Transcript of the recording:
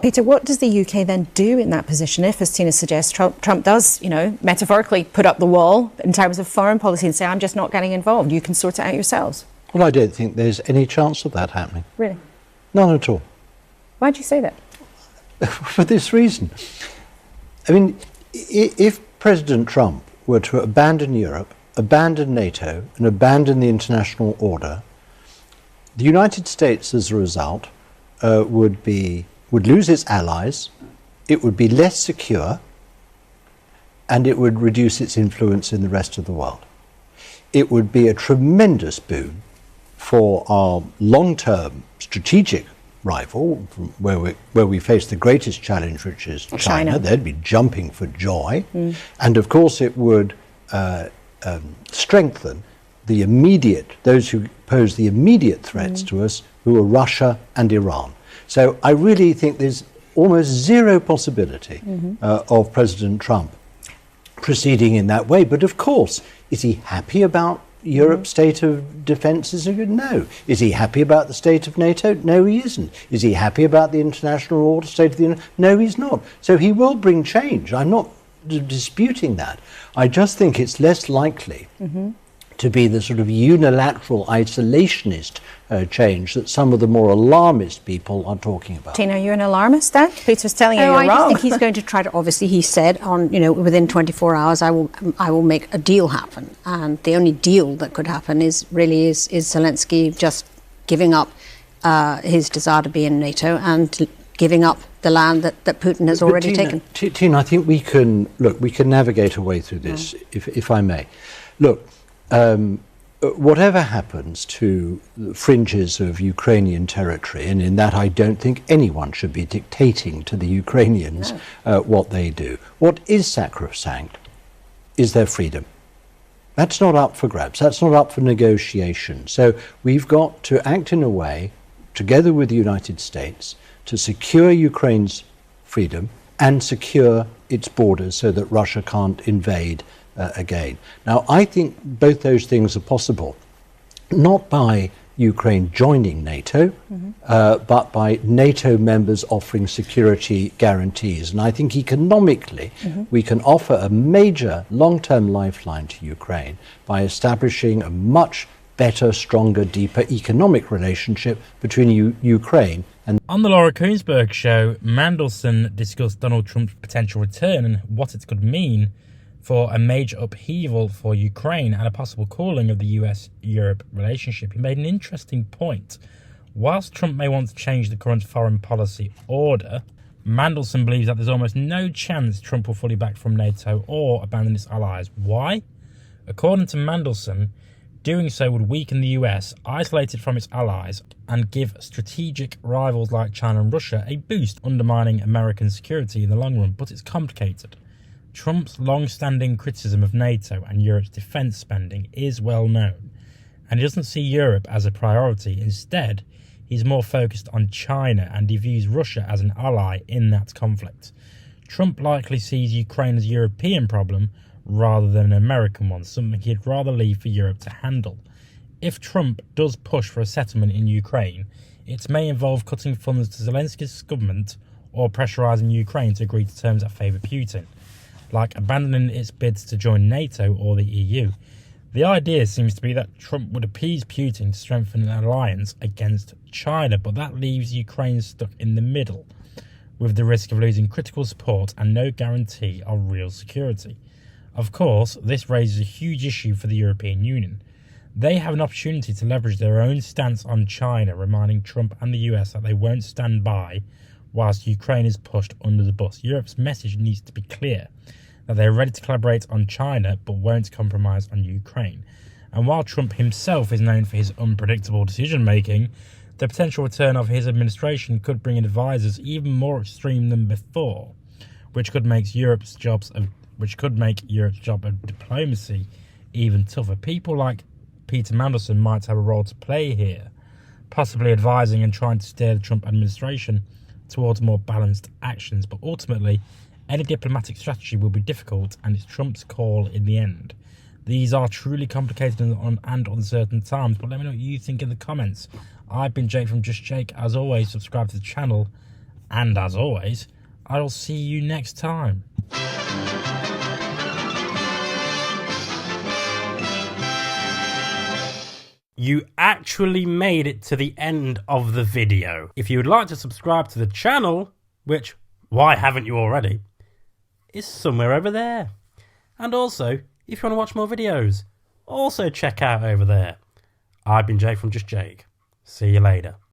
Peter, what does the UK then do in that position if, as Tina suggests, Trump does, metaphorically put up the wall in terms of foreign policy and say, I'm just not getting involved, you can sort it out yourselves? Well, I don't think there's any chance of that happening. Really? None at all. Why do you say that? For this reason. I mean, if President Trump were to abandon Europe, abandon NATO, and abandon the international order, the United States, as a result, would lose its allies, it would be less secure, and it would reduce its influence in the rest of the world. It would be a tremendous boon for our long-term strategic rival, where we face the greatest challenge, which is China. They'd be jumping for joy. And of course it would strengthen those who pose the immediate threats to us, who are Russia and Iran. So I really think there's almost zero possibility of President Trump proceeding in that way. But of course, is he happy about Europe's state of defence? No. Is he happy about the state of NATO? No, he isn't. Is he happy about the international order, state of the Union? No, he's not. So he will bring change. I'm not disputing that. I just think it's less likely to be the sort of unilateral isolationist change that some of the more alarmist people are talking about. Tina, are you an alarmist then? Peter's telling you you're wrong. I just think he's going to try to, obviously he said within 24 hours I will make a deal happen. And the only deal that could happen is Zelensky just giving up his desire to be in NATO and giving up the land that Putin has already taken. Tina, I think we can navigate a way through this, if I may. Look, whatever happens to the fringes of Ukrainian territory, and in that I don't think anyone should be dictating to the Ukrainians what they do. What is sacrosanct is their freedom. That's not up for grabs. That's not up for negotiation. So we've got to act in a way, together with the United States, to secure Ukraine's freedom and secure its borders so that Russia can't invade again. Now, I think both those things are possible, not by Ukraine joining NATO, but by NATO members offering security guarantees. And I think economically, we can offer a major long-term lifeline to Ukraine by establishing a much better, stronger, deeper economic relationship between Ukraine and... On the Laura Kuenssberg show, Mandelson discussed Donald Trump's potential return and what it could mean for a major upheaval for Ukraine and a possible cooling of the US-Europe relationship. He made an interesting point. Whilst Trump may want to change the current foreign policy order, Mandelson believes that there's almost no chance Trump will fully back from NATO or abandon its allies. Why? According to Mandelson, doing so would weaken the US, isolate it from its allies, and give strategic rivals like China and Russia a boost, undermining American security in the long run. But it's complicated. Trump's long-standing criticism of NATO and Europe's defence spending is well known, and he doesn't see Europe as a priority. Instead, he's more focused on China, and he views Russia as an ally in that conflict. Trump likely sees Ukraine as a European problem rather than an American one, something he'd rather leave for Europe to handle. If Trump does push for a settlement in Ukraine, it may involve cutting funds to Zelensky's government or pressurising Ukraine to agree to terms that favour Putin, like abandoning its bids to join NATO or the EU. The idea seems to be that Trump would appease Putin to strengthen an alliance against China, but that leaves Ukraine stuck in the middle, with the risk of losing critical support and no guarantee of real security. Of course, this raises a huge issue for the European Union. They have an opportunity to leverage their own stance on China, reminding Trump and the US that they won't stand by whilst Ukraine is pushed under the bus. Europe's message needs to be clear, that they're ready to collaborate on China but won't compromise on Ukraine. And while Trump himself is known for his unpredictable decision-making, the potential return of his administration could bring in advisors even more extreme than before, which could make Europe's job of diplomacy even tougher. People like Peter Mandelson might have a role to play here, possibly advising and trying to steer the Trump administration towards more balanced actions, but ultimately any diplomatic strategy will be difficult, and it's Trump's call in the end. These are truly complicated and uncertain times, but let me know what you think in the comments. I've been Jake from Just Jake. As always, subscribe to the channel And as always, I will see you next time. You actually made it to the end of the video. If you would like to subscribe to the channel, which, why haven't you already, is somewhere over there. And also, if you want to watch more videos, also check out over there. I've been Jake from Just Jake. See you later.